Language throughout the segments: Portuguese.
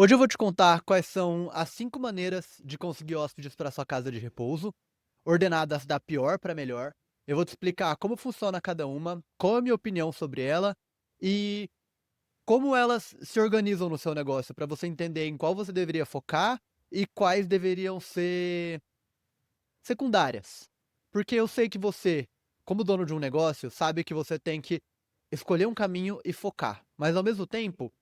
Hoje eu vou te contar quais são as 5 maneiras de conseguir hóspedes para sua casa de repouso, ordenadas da pior para melhor. Eu vou te explicar como funciona cada uma, qual é a minha opinião sobre ela e como elas se organizam no seu negócio, para você entender em qual você deveria focar e quais deveriam ser secundárias. Porque eu sei que você, como dono de um negócio, sabe que você tem que escolher um caminho e focar, mas ao mesmo tempo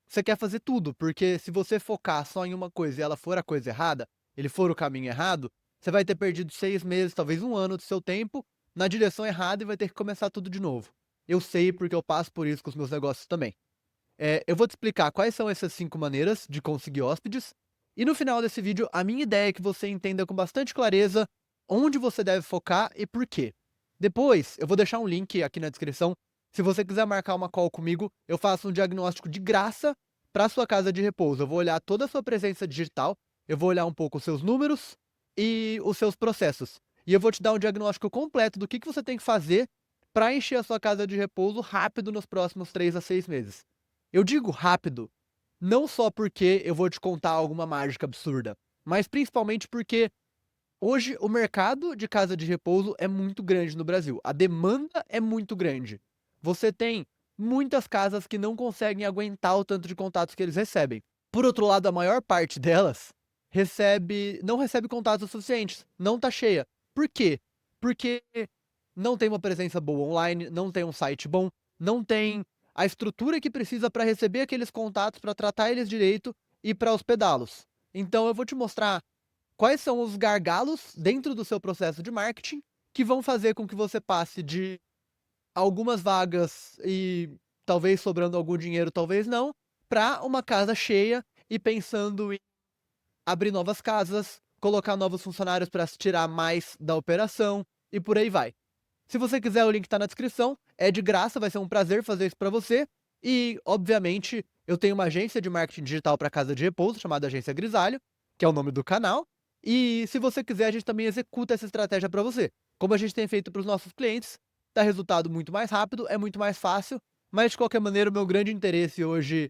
você quer fazer tudo, porque se você focar só em uma coisa e ela for a coisa errada, ele for o caminho errado, você vai ter perdido 6 meses, talvez um ano do seu tempo na direção errada e vai ter que começar tudo de novo. Eu sei porque eu passo por isso com os meus negócios também. Eu vou te explicar quais são essas 5 maneiras de conseguir hóspedes, e no final desse vídeo a minha ideia é que você entenda com bastante clareza onde você deve focar e por quê. Depois eu vou deixar um link aqui na descrição. Se você quiser marcar uma call comigo, eu faço um diagnóstico de graça para sua casa de repouso. Eu vou olhar toda a sua presença digital, eu vou olhar um pouco os seus números e os seus processos. E eu vou te dar um diagnóstico completo do que você tem que fazer para encher a sua casa de repouso rápido nos próximos 3 a 6 meses. Eu digo rápido, não só porque eu vou te contar alguma mágica absurda, mas principalmente porque hoje o mercado de casa de repouso é muito grande no Brasil. A demanda é muito grande. Você tem muitas casas que não conseguem aguentar o tanto de contatos que eles recebem. Por outro lado, a maior parte delas não recebe contatos suficientes, não tá cheia. Por quê? Porque não tem uma presença boa online, não tem um site bom, não tem a estrutura que precisa para receber aqueles contatos, para tratar eles direito e para hospedá-los. Então eu vou te mostrar quais são os gargalos dentro do seu processo de marketing que vão fazer com que você passe de algumas vagas e talvez sobrando algum dinheiro, talvez não, para uma casa cheia e pensando em abrir novas casas, colocar novos funcionários para tirar mais da operação e por aí vai. Se você quiser, o link tá na descrição, é de graça, vai ser um prazer fazer isso para você. E, obviamente, eu tenho uma agência de marketing digital para casa de repouso, chamada Agência Grisalho, que é o nome do canal. E se você quiser, a gente também executa essa estratégia para você. Como a gente tem feito para os nossos clientes, dá resultado muito mais rápido, é muito mais fácil, mas de qualquer maneira, o meu grande interesse hoje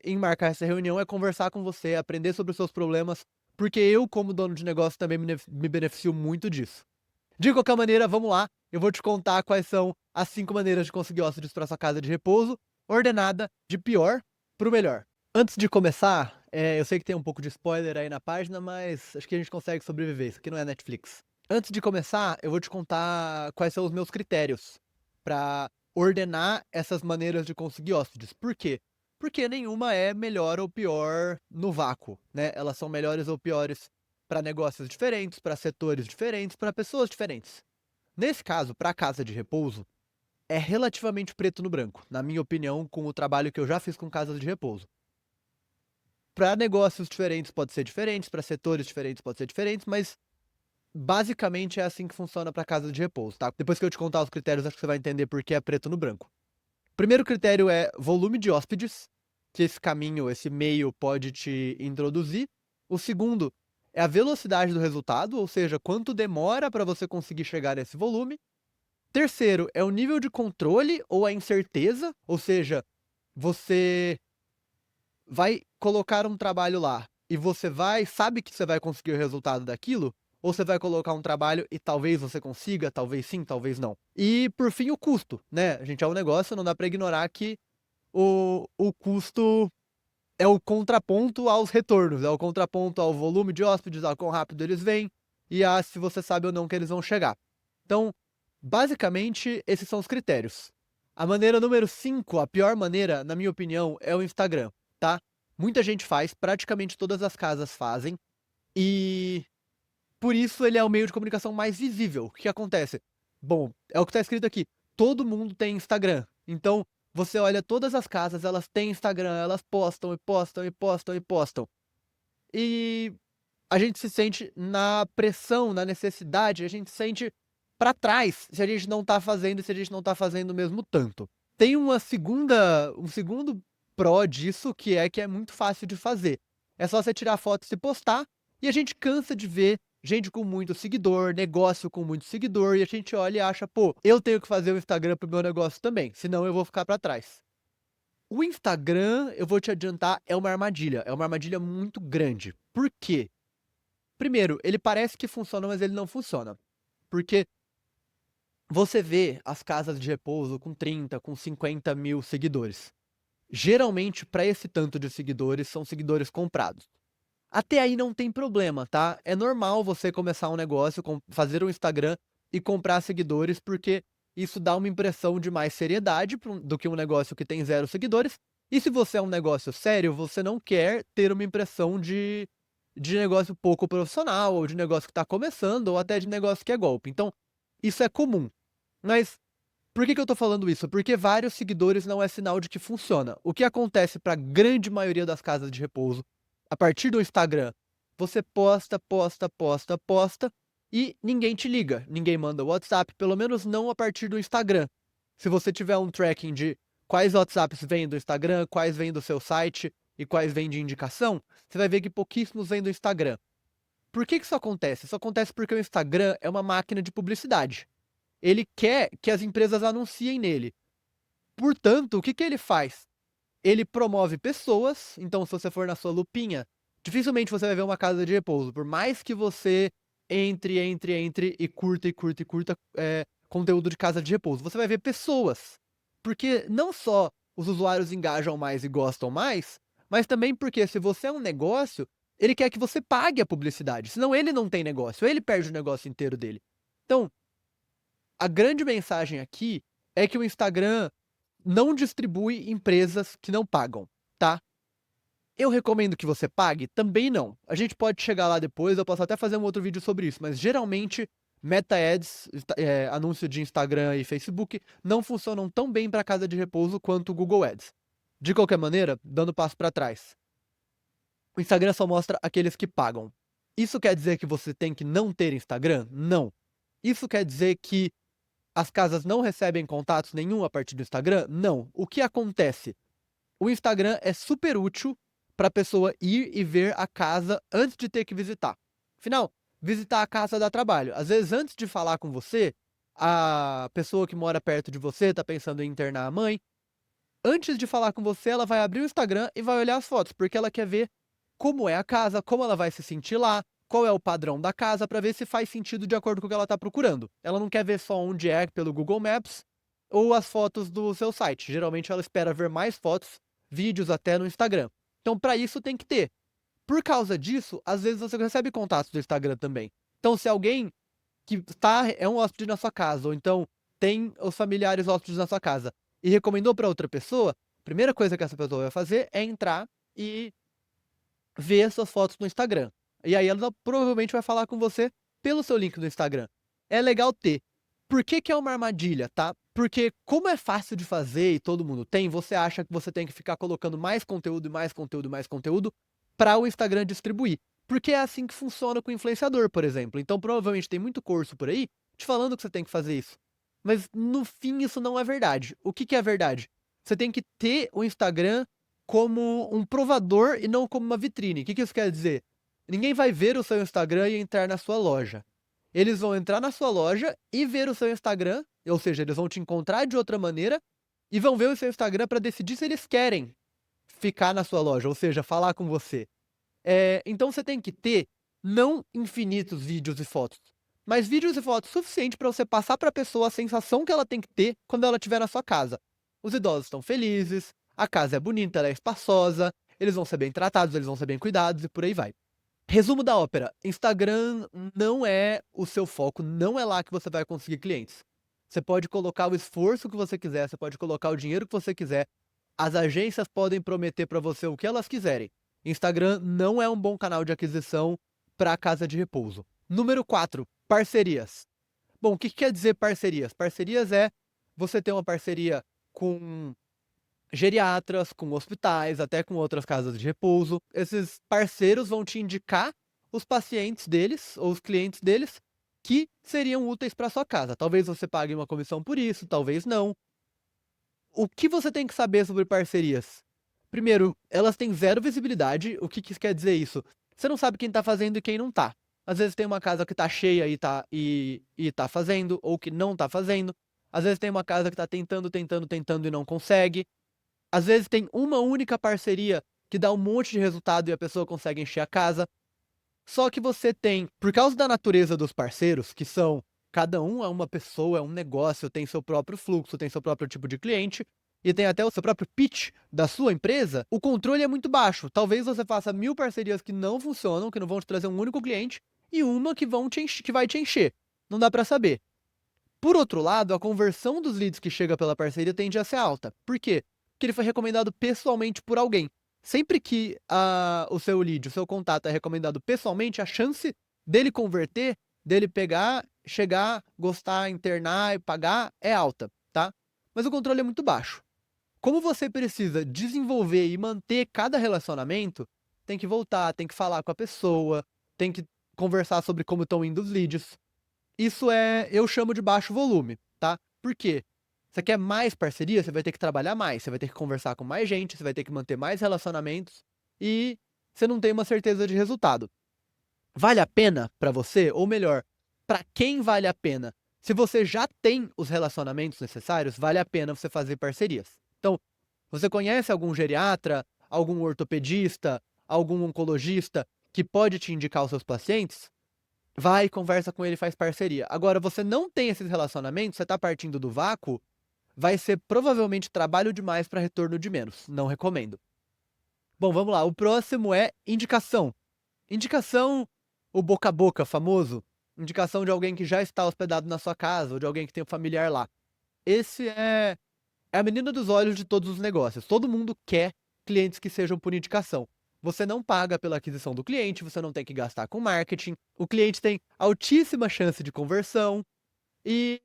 em marcar essa reunião é conversar com você, aprender sobre os seus problemas, porque eu, como dono de negócio, também me beneficio muito disso. De qualquer maneira, vamos lá. Eu vou te contar quais são as 5 maneiras de conseguir hóspedes para sua casa de repouso, ordenada de pior para o melhor. Antes de começar, eu sei que tem um pouco de spoiler aí na página, mas acho que a gente consegue sobreviver. Isso aqui não é Netflix. Antes de começar, eu vou te contar quais são os meus critérios para ordenar essas maneiras de conseguir hóspedes. Por quê? Porque nenhuma é melhor ou pior no vácuo, né? Elas são melhores ou piores para negócios diferentes, para setores diferentes, para pessoas diferentes. Nesse caso, para a casa de repouso, é relativamente preto no branco, na minha opinião, com o trabalho que eu já fiz com casas de repouso. Para negócios diferentes pode ser diferente, para setores diferentes pode ser diferente, mas basicamente é assim que funciona para casa de repouso, tá? Depois que eu te contar os critérios, acho que você vai entender por que é preto no branco. O primeiro critério é volume de hóspedes, que esse caminho, esse meio pode te introduzir. O segundo é a velocidade do resultado, ou seja, quanto demora para você conseguir chegar nesse volume. Terceiro é o nível de controle ou a incerteza, ou seja, você vai colocar um trabalho lá e sabe que você vai conseguir o resultado daquilo, ou você vai colocar um trabalho e talvez você consiga, talvez sim, talvez não. E por fim o custo, né? A gente é um negócio, não dá para ignorar que o custo é o contraponto aos retornos, é o contraponto ao volume de hóspedes, ao quão rápido eles vêm e a se você sabe ou não que eles vão chegar. Então, basicamente, esses são os critérios. A maneira número 5, a pior maneira, na minha opinião, é o Instagram, tá? Muita gente faz, praticamente todas as casas fazem, e por isso ele é o meio de comunicação mais visível. O que acontece? Bom, é o que está escrito aqui. Todo mundo tem Instagram. Então, você olha todas as casas, elas têm Instagram, elas postam e postam e postam e postam. E a gente se sente na pressão, na necessidade, a gente se sente para trás se a gente não tá fazendo e se a gente não tá fazendo mesmo tanto. Tem um segundo pró disso que é muito fácil de fazer. É só você tirar foto e se postar, e a gente cansa de ver gente com muito seguidor, negócio com muito seguidor, e a gente olha e acha, pô, eu tenho que fazer o Instagram pro meu negócio também, senão eu vou ficar para trás. O Instagram, eu vou te adiantar, é uma armadilha muito grande. Por quê? Primeiro, ele parece que funciona, mas ele não funciona. Porque você vê as casas de repouso com 30, com 50 mil seguidores. Geralmente, para esse tanto de seguidores, são seguidores comprados. Até aí não tem problema, tá? É normal você começar um negócio, fazer um Instagram e comprar seguidores, porque isso dá uma impressão de mais seriedade do que um negócio que tem 0 seguidores. E se você é um negócio sério, você não quer ter uma impressão de negócio pouco profissional, ou de negócio que está começando, ou até de negócio que é golpe. Então, isso é comum. Mas por que eu tô falando isso? Porque vários seguidores não é sinal de que funciona. O que acontece para a grande maioria das casas de repouso, a partir do Instagram, você posta, posta, posta, posta e ninguém te liga, ninguém manda WhatsApp, pelo menos não a partir do Instagram. Se você tiver um tracking de quais WhatsApps vêm do Instagram, quais vêm do seu site e quais vêm de indicação, você vai ver que pouquíssimos vêm do Instagram. Por que isso acontece? Isso acontece porque o Instagram é uma máquina de publicidade. Ele quer que as empresas anunciem nele. Portanto, o que ele faz? Ele promove pessoas, então se você for na sua lupinha, dificilmente você vai ver uma casa de repouso, por mais que você entre e curta conteúdo de casa de repouso. Você vai ver pessoas. Porque não só os usuários engajam mais e gostam mais, mas também porque se você é um negócio, ele quer que você pague a publicidade, senão ele não tem negócio, ele perde o negócio inteiro dele. Então, a grande mensagem aqui é que o Instagram não distribui empresas que não pagam, tá? Eu recomendo que você pague? Também não. A gente pode chegar lá depois, eu posso até fazer um outro vídeo sobre isso, mas geralmente Meta Ads, anúncio de Instagram e Facebook, não funcionam tão bem para casa de repouso quanto o Google Ads. De qualquer maneira, dando passo para trás, o Instagram só mostra aqueles que pagam. Isso quer dizer que você tem que não ter Instagram? Não. Isso quer dizer que as casas não recebem contatos nenhum a partir do Instagram? Não. O que acontece? O Instagram é super útil para a pessoa ir e ver a casa antes de ter que visitar. Afinal, visitar a casa dá trabalho. Às vezes, antes de falar com você, a pessoa que mora perto de você está pensando em internar a mãe. Antes de falar com você, ela vai abrir o Instagram e vai olhar as fotos, porque ela quer ver como é a casa, como ela vai se sentir lá, qual é o padrão da casa, para ver se faz sentido de acordo com o que ela está procurando. Ela não quer ver só onde é pelo Google Maps ou as fotos do seu site. Geralmente ela espera ver mais fotos, vídeos até no Instagram. Então, para isso tem que ter. Por causa disso, às vezes você recebe contatos do Instagram também. Então, se alguém que é um hóspede na sua casa, ou então tem os familiares hóspedes na sua casa, e recomendou para outra pessoa, a primeira coisa que essa pessoa vai fazer é entrar e ver suas fotos no Instagram. E aí ela provavelmente vai falar com você pelo seu link do Instagram. É legal ter. Por que é uma armadilha, tá? Porque como é fácil de fazer e todo mundo tem, você acha que você tem que ficar colocando mais conteúdo e mais conteúdo e mais conteúdo para o Instagram distribuir. Porque é assim que funciona com o influenciador, por exemplo. Então provavelmente tem muito curso por aí te falando que você tem que fazer isso. Mas no fim isso não é verdade. O que é verdade? Você tem que ter o Instagram como um provador e não como uma vitrine. O que isso quer dizer? Ninguém vai ver o seu Instagram e entrar na sua loja. Eles vão entrar na sua loja e ver o seu Instagram, ou seja, eles vão te encontrar de outra maneira e vão ver o seu Instagram para decidir se eles querem ficar na sua loja, ou seja, falar com você. Então você tem que ter não infinitos vídeos e fotos, mas vídeos e fotos suficientes para você passar para a pessoa a sensação que ela tem que ter quando ela estiver na sua casa. Os idosos estão felizes, a casa é bonita, ela é espaçosa, eles vão ser bem tratados, eles vão ser bem cuidados e por aí vai. Resumo da ópera: Instagram não é o seu foco, não é lá que você vai conseguir clientes. Você pode colocar o esforço que você quiser, você pode colocar o dinheiro que você quiser, as agências podem prometer para você o que elas quiserem. Instagram não é um bom canal de aquisição para casa de repouso. Número 4, parcerias. Bom, o que quer dizer parcerias? Parcerias é você ter uma parceria com geriatras, com hospitais, até com outras casas de repouso. Esses parceiros vão te indicar os pacientes deles, ou os clientes deles, que seriam úteis para sua casa. Talvez você pague uma comissão por isso, talvez não. O que você tem que saber sobre parcerias? Primeiro, elas têm zero visibilidade. O que quer dizer isso? Você não sabe quem tá fazendo e quem não tá. Às vezes tem uma casa que tá cheia e tá fazendo, ou que não tá fazendo. Às vezes tem uma casa que tá tentando e não consegue. Às vezes tem uma única parceria que dá um monte de resultado e a pessoa consegue encher a casa. Só que você tem, por causa da natureza dos parceiros, que são cada um é uma pessoa, é um negócio, tem seu próprio fluxo, tem seu próprio tipo de cliente e tem até o seu próprio pitch da sua empresa, o controle é muito baixo. Talvez você faça 1000 parcerias que não funcionam, que não vão te trazer um único cliente, e uma que vai te encher. Não dá pra saber. Por outro lado, a conversão dos leads que chega pela parceria tende a ser alta. Por quê? Porque ele foi recomendado pessoalmente por alguém. Sempre que o seu lead, o seu contato é recomendado pessoalmente, a chance dele converter, dele pegar, chegar, gostar, internar e pagar é alta, tá? Mas o controle é muito baixo. Como você precisa desenvolver e manter cada relacionamento, tem que voltar, tem que falar com a pessoa, tem que conversar sobre como estão indo os leads. Isso eu chamo de baixo volume, tá? Por quê? Você quer mais parceria, você vai ter que trabalhar mais, você vai ter que conversar com mais gente, você vai ter que manter mais relacionamentos e você não tem uma certeza de resultado. Vale a pena pra você? Ou melhor, pra quem vale a pena? Se você já tem os relacionamentos necessários, vale a pena você fazer parcerias. Então, você conhece algum geriatra, algum ortopedista, algum oncologista que pode te indicar os seus pacientes? Vai, conversa com ele, faz parceria. Agora, você não tem esses relacionamentos, você tá partindo do vácuo, vai ser provavelmente trabalho demais para retorno de menos. Não recomendo. Bom, vamos lá. O próximo é indicação. Indicação, o boca a boca famoso. Indicação de alguém que já está hospedado na sua casa ou de alguém que tem um familiar lá. Esse é a menina dos olhos de todos os negócios. Todo mundo quer clientes que sejam por indicação. Você não paga pela aquisição do cliente, você não tem que gastar com marketing. O cliente tem altíssima chance de conversão e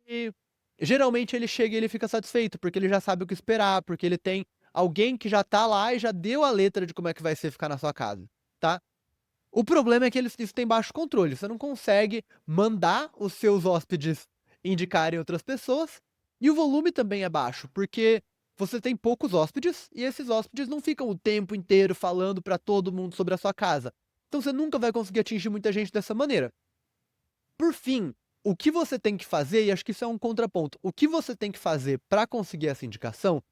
geralmente ele chega e ele fica satisfeito, porque ele já sabe o que esperar, porque ele tem alguém que já tá lá e já deu a letra de como é que vai ser ficar na sua casa, tá? O problema é que isso tem baixo controle. Você não consegue mandar os seus hóspedes indicarem outras pessoas. E o volume também é baixo, porque você tem poucos hóspedes e esses hóspedes não ficam o tempo inteiro falando para todo mundo sobre a sua casa. Então você nunca vai conseguir atingir muita gente dessa maneira. Por fim, o que você tem que fazer, e acho que isso é um contraponto, o que você tem que fazer para conseguir essa indicação,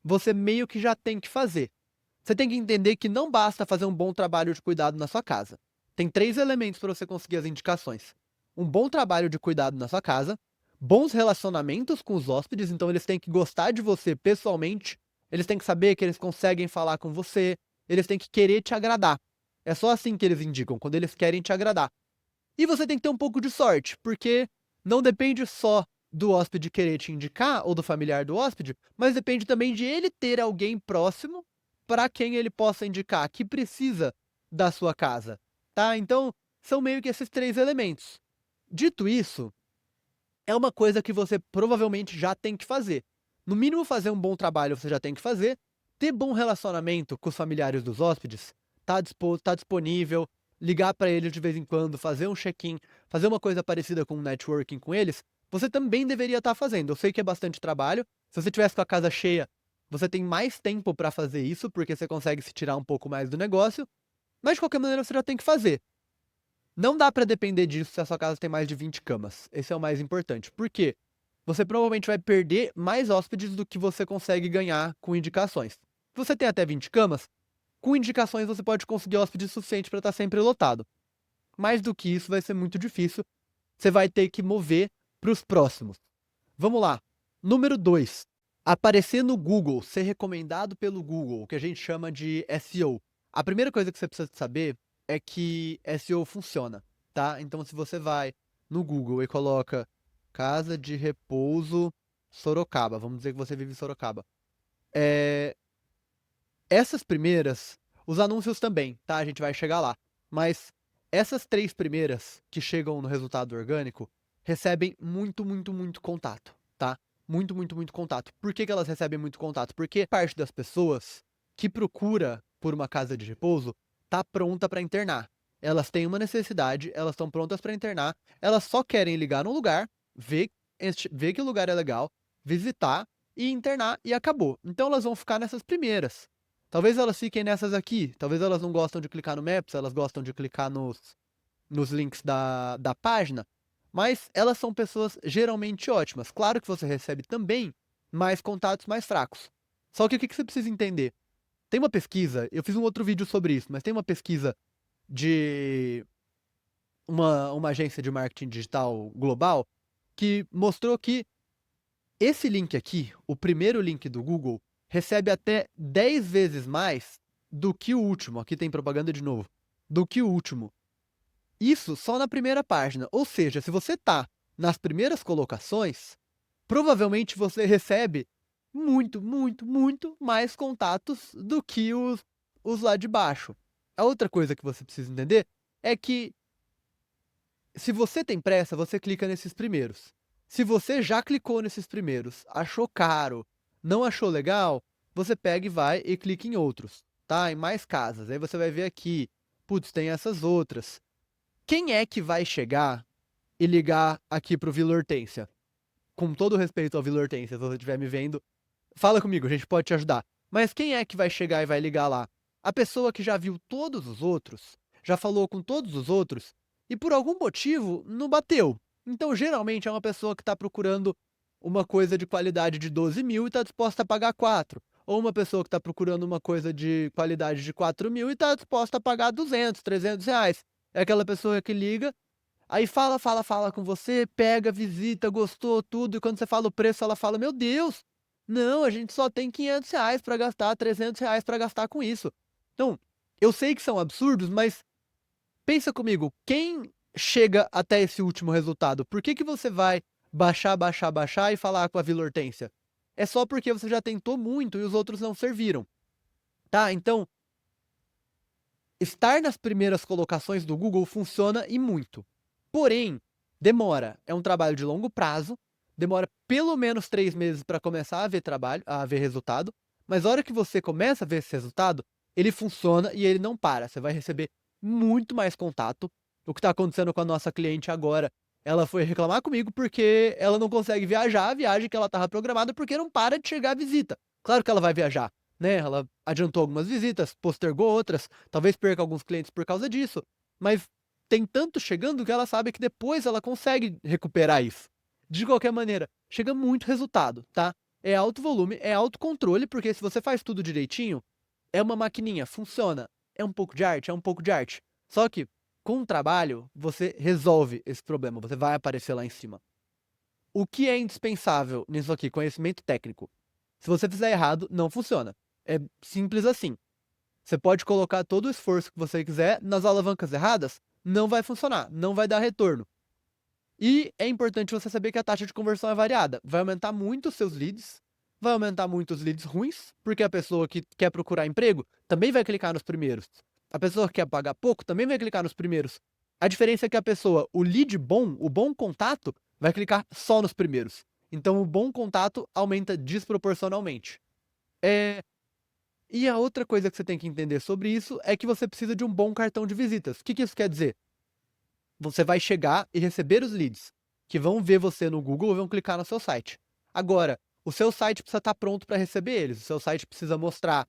você meio que já tem que fazer. Você tem que entender que não basta fazer um bom trabalho de cuidado na sua casa. Tem 3 elementos para você conseguir as indicações. Um bom trabalho de cuidado na sua casa, bons relacionamentos com os hóspedes, então eles têm que gostar de você pessoalmente, eles têm que saber que eles conseguem falar com você, eles têm que querer te agradar. É só assim que eles indicam, quando eles querem te agradar. E você tem que ter um pouco de sorte, porque não depende só do hóspede querer te indicar ou do familiar do hóspede, mas depende também de ele ter alguém próximo para quem ele possa indicar que precisa da sua casa, tá? Então, são meio que esses 3 elementos. Dito isso, é uma coisa que você provavelmente já tem que fazer. No mínimo, fazer um bom trabalho você já tem que fazer. Ter bom relacionamento com os familiares dos hóspedes, tá disponível, ligar para eles de vez em quando, fazer um check-in, fazer uma coisa parecida com um networking com eles, você também deveria estar fazendo. Eu sei que é bastante trabalho. Se você tivesse com a casa cheia, você tem mais tempo para fazer isso, porque você consegue se tirar um pouco mais do negócio. Mas de qualquer maneira, você já tem que fazer. Não dá pra depender disso se a sua casa tem mais de 20 camas. Esse é o mais importante. Por quê? Você provavelmente vai perder mais hóspedes do que você consegue ganhar com indicações. Se você tem até 20 camas, com indicações você pode conseguir hóspedes suficientes para estar sempre lotado. Mais do que isso vai ser muito difícil. Você vai ter que mover para os próximos. Vamos lá. Número 2. Aparecer no Google, ser recomendado pelo Google, o que a gente chama de SEO. A primeira coisa que você precisa saber é que SEO funciona, tá? Então, se você vai no Google e coloca Casa de Repouso Sorocaba, vamos dizer que você vive em Sorocaba. Essas primeiras, os anúncios também, tá? A gente vai chegar lá. Mas essas 3 primeiras que chegam no resultado orgânico recebem muito, muito, muito contato, tá? Muito, muito, muito contato. Por que elas recebem muito contato? Porque parte das pessoas que procura por uma casa de repouso tá pronta para internar. Elas têm uma necessidade, elas estão prontas para internar, elas só querem ligar num lugar, ver que o lugar é legal, visitar e internar e acabou. Então elas vão ficar nessas primeiras. Talvez elas fiquem nessas aqui, talvez elas não gostam de clicar no Maps, elas gostam de clicar nos links da página, mas elas são pessoas geralmente ótimas. Claro que você recebe também mais contatos mais fracos. Só que o que você precisa entender? Tem uma pesquisa, eu fiz um outro vídeo sobre isso, mas tem uma pesquisa de uma agência de marketing digital global que mostrou que esse link aqui, o primeiro link do Google, recebe até 10 vezes mais do que o último. Aqui tem propaganda de novo. Do que o último. Isso só na primeira página. Ou seja, se você tá nas primeiras colocações, provavelmente você recebe muito, muito, muito mais contatos do que os lá de baixo. A outra coisa que você precisa entender é que se você tem pressa, você clica nesses primeiros. Se você já clicou nesses primeiros, achou caro, não achou legal, você pega e vai e clica em outros, tá? Em mais casas. Aí você vai ver aqui, putz, tem essas outras. Quem é que vai chegar e ligar aqui pro Vila Hortência? Com todo respeito ao Vila Hortência, se você estiver me vendo, fala comigo, a gente pode te ajudar. Mas quem é que vai chegar e vai ligar lá? A pessoa que já viu todos os outros, já falou com todos os outros e por algum motivo não bateu. Então, geralmente, é uma pessoa que está procurando uma coisa de qualidade de 12 mil e está disposta a pagar 4. Ou uma pessoa que está procurando uma coisa de qualidade de 4 mil e está disposta a pagar 200, 300 reais. É aquela pessoa que liga, aí fala com você, pega, visita, gostou, tudo, e quando você fala o preço, ela fala, meu Deus, não, a gente só tem 500 reais pra gastar, 300 reais pra gastar com isso. Então, eu sei que são absurdos, mas pensa comigo, quem chega até esse último resultado? Por que que você vai baixar e falar com a Vila Hortência? É só porque você já tentou muito e os outros não serviram, tá? Então, estar nas primeiras colocações do Google funciona e muito. Porém, demora. É um trabalho de longo prazo, demora pelo menos 3 meses para começar a ver trabalho, a ver resultado. Mas a hora que você começa a ver esse resultado, ele funciona e ele não para. Você vai receber muito mais contato. O que está acontecendo com a nossa cliente agora? Ela foi reclamar comigo porque ela não consegue viajar a viagem que ela estava programada porque não para de chegar a visita. Claro que ela vai viajar, né? Ela adiantou algumas visitas, postergou outras, talvez perca alguns clientes por causa disso, mas tem tanto chegando que ela sabe que depois ela consegue recuperar isso. De qualquer maneira, chega muito resultado, tá? É alto volume, é alto controle, porque se você faz tudo direitinho, é uma maquininha, funciona. É um pouco de arte, é um pouco de arte. Só que, com o trabalho, você resolve esse problema, você vai aparecer lá em cima. O que é indispensável nisso aqui? Conhecimento técnico. Se você fizer errado, não funciona. É simples assim. Você pode colocar todo o esforço que você quiser nas alavancas erradas, não vai funcionar, não vai dar retorno. E é importante você saber que a taxa de conversão é variada. Vai aumentar muito os seus leads, vai aumentar muito os leads ruins, porque a pessoa que quer procurar emprego também vai clicar nos primeiros. A pessoa que quer pagar pouco também vai clicar nos primeiros. A diferença é que a pessoa, o lead bom, o bom contato, vai clicar só nos primeiros. Então o bom contato aumenta desproporcionalmente. É, e a outra coisa que você tem que entender sobre isso é que você precisa de um bom cartão de visitas. O que isso quer dizer? Você vai chegar e receber os leads, que vão ver você no Google e vão clicar no seu site. Agora, o seu site precisa estar pronto para receber eles. O seu site precisa mostrar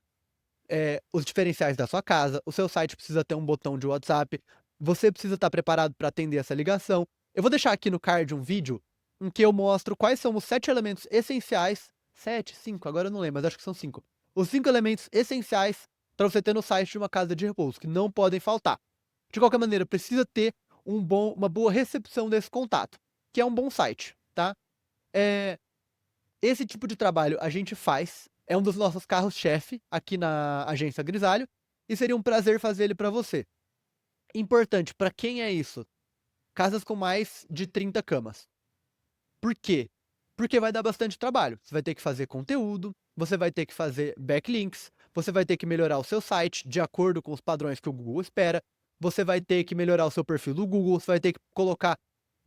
os diferenciais da sua casa. O seu site precisa ter um botão de WhatsApp. Você precisa estar preparado para atender essa ligação. Eu vou deixar aqui no card um vídeo em que eu mostro quais são os 7 elementos essenciais. 7, 5, agora eu não lembro, mas acho que são 5. Os 5 elementos essenciais para você ter no site de uma casa de repouso, que não podem faltar. De qualquer maneira, precisa ter uma boa recepção desse contato, que é um bom site, tá? Esse tipo de trabalho a gente faz, é um dos nossos carros-chefe aqui na agência Grisalho, e seria um prazer fazer ele para você. Importante, para quem é isso? Casas com mais de 30 camas. Por quê? Porque vai dar bastante trabalho. Você vai ter que fazer conteúdo, você vai ter que fazer backlinks, você vai ter que melhorar o seu site de acordo com os padrões que o Google espera, você vai ter que melhorar o seu perfil do Google, você vai ter que colocar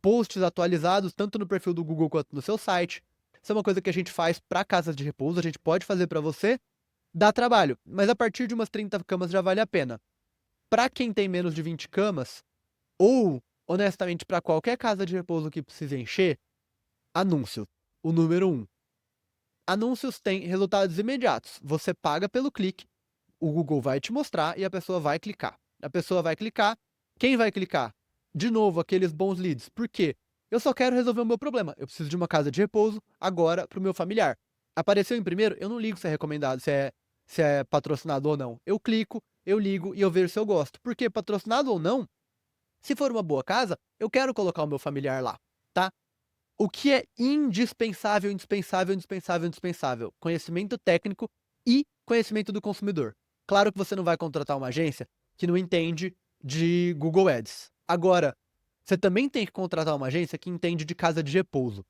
posts atualizados tanto no perfil do Google quanto no seu site. Isso é uma coisa que a gente faz para casas de repouso, a gente pode fazer para você, dá trabalho, mas a partir de umas 30 camas já vale a pena. Para quem tem menos de 20 camas, ou honestamente para qualquer casa de repouso que precise encher, anúncio, o número 1. Anúncios têm resultados imediatos. Você paga pelo clique, o Google vai te mostrar e a pessoa vai clicar. A pessoa vai clicar. Quem vai clicar? De novo, aqueles bons leads. Por quê? Eu só quero resolver o meu problema. Eu preciso de uma casa de repouso agora para o meu familiar. Apareceu em primeiro, eu não ligo se é recomendado, se é patrocinado ou não. Eu clico, eu ligo e eu vejo se eu gosto. Porque patrocinado ou não, se for uma boa casa, eu quero colocar o meu familiar lá, tá? O que é indispensável, indispensável, indispensável, indispensável? Conhecimento técnico e conhecimento do consumidor. Claro que você não vai contratar uma agência que não entende de Google Ads. Agora, você também tem que contratar uma agência que entende de casa de repouso.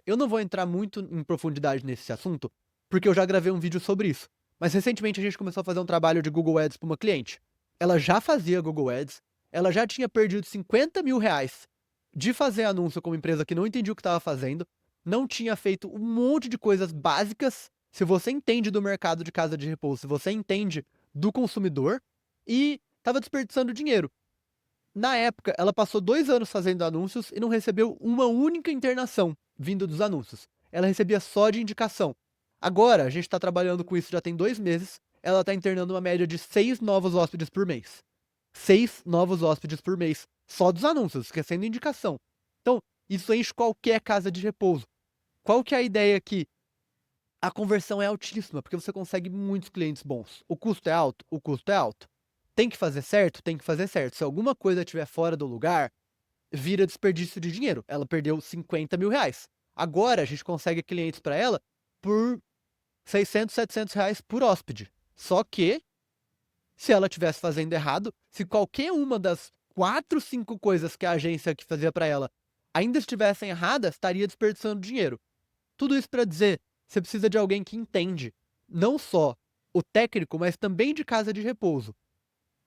Eu não vou entrar muito em profundidade nesse assunto, porque eu já gravei um vídeo sobre isso. Mas recentemente a gente começou a fazer um trabalho de Google Ads para uma cliente. Ela já fazia Google Ads, ela já tinha perdido 50 mil reais de fazer anúncio com uma empresa que não entendia o que estava fazendo, não tinha feito um monte de coisas básicas. Se você entende do mercado de casa de repouso, se você entende do consumidor, e estava desperdiçando dinheiro. Na época, ela passou 2 anos fazendo anúncios e não recebeu uma única internação vindo dos anúncios. Ela recebia só de indicação. Agora, a gente está trabalhando com isso já tem 2 meses. Ela está internando uma média de 6 novos hóspedes por mês. 6 novos hóspedes por mês. Só dos anúncios, esquecendo indicação. Então, isso enche qualquer casa de repouso. Qual que é a ideia aqui? A conversão é altíssima, porque você consegue muitos clientes bons. O custo é alto? O custo é alto. Tem que fazer certo? Tem que fazer certo. Se alguma coisa estiver fora do lugar, vira desperdício de dinheiro. Ela perdeu 50 mil reais. Agora a gente consegue clientes para ela por 600, 700 reais por hóspede. Só que, se ela estivesse fazendo errado, se qualquer uma das 4, 5 coisas que a agência que fazia para ela ainda estivessem erradas, estaria desperdiçando dinheiro. Tudo isso para dizer, você precisa de alguém que entende não só o técnico, mas também de casa de repouso.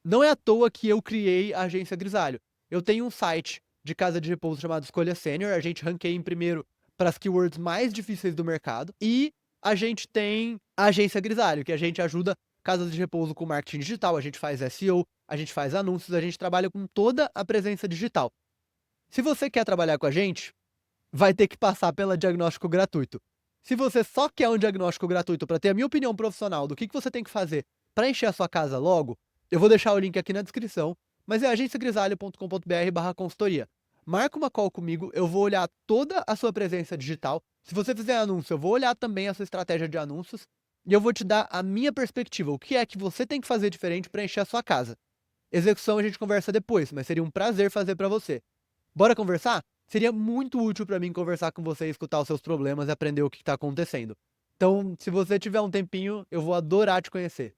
Não é à toa que eu criei a agência Grisalho. Eu tenho um site de casa de repouso chamado Escolha Sênior, a gente ranqueia em primeiro para as keywords mais difíceis do mercado, e a gente tem a agência Grisalho, que a gente ajuda casas de repouso com marketing digital, a gente faz SEO, a gente faz anúncios, a gente trabalha com toda a presença digital. Se você quer trabalhar com a gente, vai ter que passar pela diagnóstico gratuito. Se você só quer um diagnóstico gratuito para ter a minha opinião profissional do que você tem que fazer para encher a sua casa logo, eu vou deixar o link aqui na descrição, mas é agenciagrisalho.com.br/consultoria. Marca uma call comigo, eu vou olhar toda a sua presença digital. Se você fizer anúncio, eu vou olhar também a sua estratégia de anúncios e eu vou te dar a minha perspectiva, o que é que você tem que fazer diferente para encher a sua casa. Execução a gente conversa depois, mas seria um prazer fazer para você. Bora conversar? Seria muito útil para mim conversar com você, escutar os seus problemas e aprender o que está acontecendo. Então, se você tiver um tempinho, eu vou adorar te conhecer.